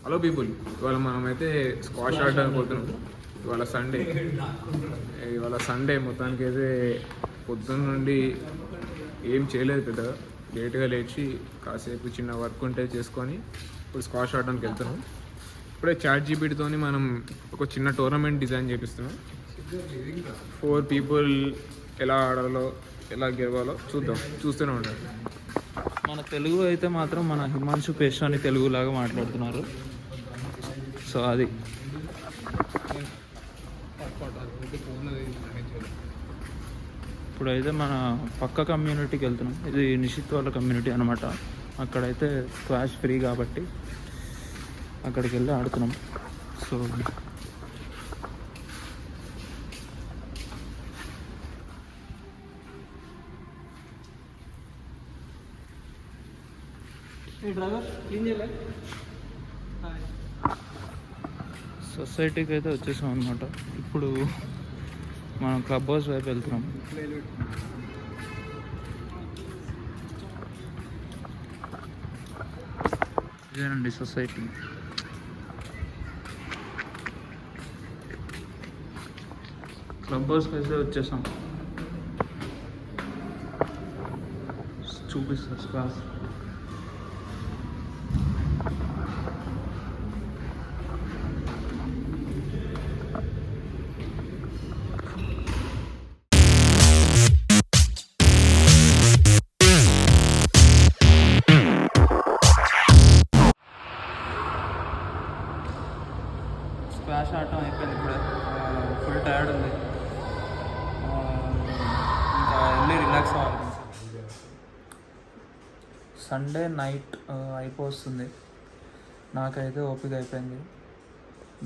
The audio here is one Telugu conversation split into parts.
హలో పీపుల్, ఇవాళ మనమైతే స్క్వాష్ ఆడడానికి పోతున్నాం. ఇవాళ సండే మొత్తానికి అయితే పొద్దున్న నుండి ఏం చేయలేదు పెద్దగా. లేట్గా లేచి కాసేపు చిన్న వర్క్ ఉంటే చేసుకొని ఇప్పుడు స్క్వాష్ ఆడడానికి వెళ్తున్నాం. ఇప్పుడే చాట్ జీపీటీతో మనం ఒక చిన్న టోర్నమెంట్ డిజైన్ చేపిస్తున్నాం. 4 పీపుల్ ఎలా ఆడాలో ఎలా గెలవాలో చూస్తూనే ఉండాలి. మన తెలుగు అయితే మాత్రం మన హిమాంశు పేష్వాని తెలుగులాగా మాట్లాడుతున్నారు. సో అది ఇప్పుడైతే మన పక్క కమ్యూనిటీకి వెళ్తున్నాం. ఇది నిషిత్ వాళ్ళ కమ్యూనిటీ అనమాట. అక్కడైతే స్క్వాష్ ఫ్రీ కాబట్టి అక్కడికి వెళ్ళి ఆడుతున్నాం. సో సొసైటీకి అయితే వచ్చేసాం అనమాట. ఇప్పుడు మనం క్లబ్ హౌస్ వైపు వెళ్తున్నాం. ఇదేనండి సొసైటీ. క్లబ్ హౌస్కి అయితే వచ్చేసాం. చూపిస్తా స్క్వాష్. స్క్వాష్ ఆడటం అయిపోయింది. ఇప్పుడే ఫుల్ టైర్డ్ ఉంది. ఇంకా వెళ్ళి రిలాక్స్ అవ్వాలి. సండే నైట్ అయిపోతుంది. నాకైతే ఓపిక అయిపోయింది.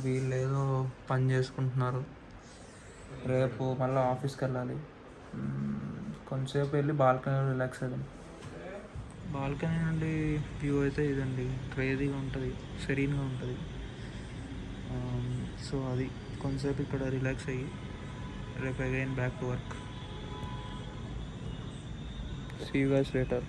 వీళ్ళు ఏదో పని చేసుకుంటున్నారు. రేపు మళ్ళీ ఆఫీస్కి వెళ్ళాలి. కొంచెంసేపు వెళ్ళి బాల్కనీలో రిలాక్స్ అయ్యాను. బాల్కనీ నుండి వ్యూ అయితే ఇదండి. క్రేజీగా ఉంటుంది, సెరీన్గా ఉంటుంది. సో అది కొంతసేపు ఇక్కడ రిలాక్స్ అయ్యి రేపు again back to work. See you guys later.